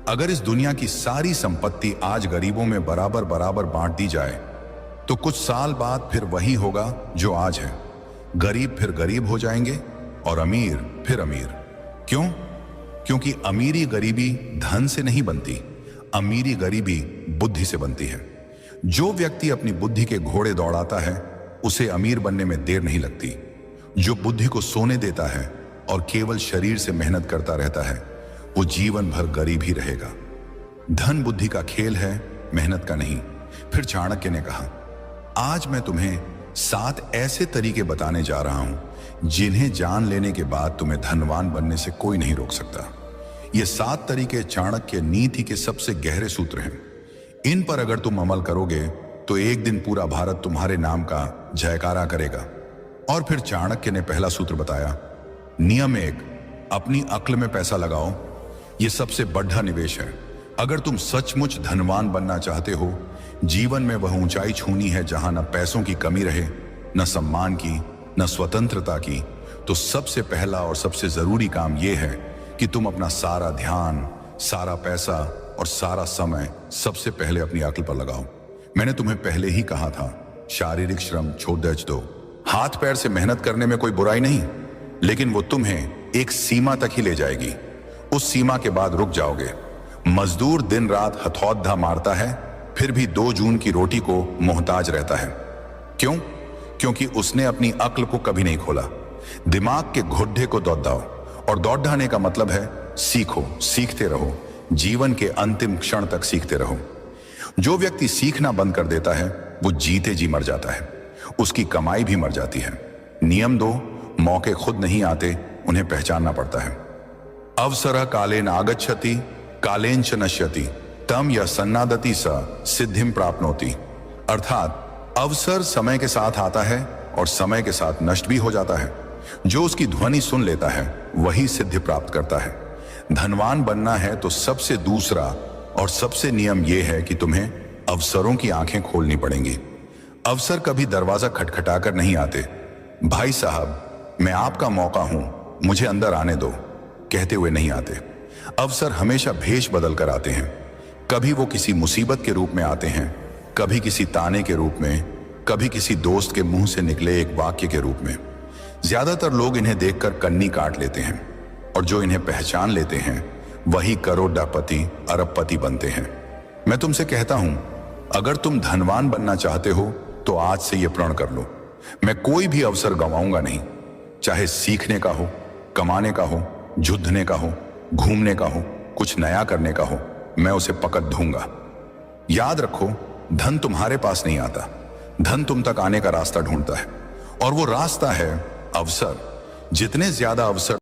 अगर इस दुनिया की सारी संपत्ति आज गरीबों में बराबर बराबर बांट दी जाए तो कुछ साल बाद फिर वही होगा जो आज है। गरीब फिर गरीब हो जाएंगे और अमीर फिर अमीर। क्यों? क्योंकि अमीरी गरीबी धन से नहीं बनती, अमीरी गरीबी बुद्धि से बनती है। जो व्यक्ति अपनी बुद्धि के घोड़े दौड़ाता है उसे अमीर बनने में देर नहीं लगती। जो बुद्धि को सोने देता है और केवल शरीर से मेहनत करता रहता है वो जीवन भर गरीब ही रहेगा। धन बुद्धि का खेल है, मेहनत का नहीं। फिर चाणक्य ने कहा, आज मैं तुम्हें 7 ऐसे तरीके बताने जा रहा हूं जिन्हें जान लेने के बाद तुम्हें धनवान बनने से कोई नहीं रोक सकता। ये 7 तरीके चाणक्य नीति के सबसे गहरे सूत्र हैं। इन पर अगर तुम अमल करोगे तो एक दिन पूरा भारत तुम्हारे नाम का जयकारा करेगा। और फिर चाणक्य ने पहला सूत्र बताया, नियम 1, अपनी अक्ल में पैसा लगाओ। यह सबसे बड़ा निवेश है। अगर तुम सचमुच धनवान बनना चाहते हो, जीवन में वह ऊंचाई छूनी है जहां न पैसों की कमी रहे, न सम्मान की, न स्वतंत्रता की, तो सबसे पहला और सबसे जरूरी काम यह है कि तुम अपना सारा ध्यान, सारा पैसा और सारा समय सबसे पहले अपनी अक्ल पर लगाओ। मैंने तुम्हें पहले ही कहा था, शारीरिक श्रम छोड़ दो। हाथ पैर से मेहनत करने में कोई बुराई नहीं, लेकिन वो तुम्हें एक सीमा तक ही ले जाएगी। उस सीमा के बाद रुक जाओगे। मजदूर दिन रात हथौड़ा मारता है, फिर भी 2 जून की रोटी को मोहताज रहता है। क्यों? क्योंकि उसने अपनी अक्ल को कभी नहीं खोला। दिमाग के घुड्डे को दौड़ाओ, और दौड़ाने का मतलब है सीखो, सीखते रहो, जीवन के अंतिम क्षण तक सीखते रहो। जो व्यक्ति सीखना बंद कर देता है वो जीते जी मर जाता है, उसकी कमाई भी मर जाती है। नियम 2, मौके खुद नहीं आते, उन्हें पहचानना पड़ता है। अवसरः कालेन आगच्छति कालेन च नश्यति तम यः सन्नादति स सिद्धिं प्राप्नोति। अर्थात अवसर समय के साथ आता है और समय के साथ नष्ट भी हो जाता है। जो उसकी ध्वनि सुन लेता है वही सिद्धि प्राप्त करता है। धनवान बनना है तो सबसे दूसरा और सबसे नियम यह है कि तुम्हें अवसरों की आंखें खोलनी पड़ेंगी। अवसर कभी दरवाजा खटखटाकर नहीं आते। भाई साहब, मैं आपका मौका हूं, मुझे अंदर आने दो कहते हुए नहीं आते। अवसर हमेशा भेष बदल कर आते हैं। कभी वो किसी मुसीबत के रूप में आते हैं, कभी किसी ताने के रूप में, कभी किसी दोस्त के मुंह से निकले एक वाक्य के रूप में। ज्यादातर लोग इन्हें देखकर कन्नी काट लेते हैं, और जो इन्हें पहचान लेते हैं वही करोड़पति, अरबपति बनते हैं। मैं तुमसे कहता हूं, अगर तुम धनवान बनना चाहते हो तो आज से यह प्रण कर लो, मैं कोई भी अवसर गंवाऊंगा नहीं। चाहे सीखने का हो, कमाने का हो, जुद्धने का हो, घूमने का हो, कुछ नया करने का हो, मैं उसे पकड़ दूंगा। याद रखो, धन तुम्हारे पास नहीं आता, धन तुम तक आने का रास्ता ढूंढता है, और वो रास्ता है अवसर। जितने ज्यादा अवसर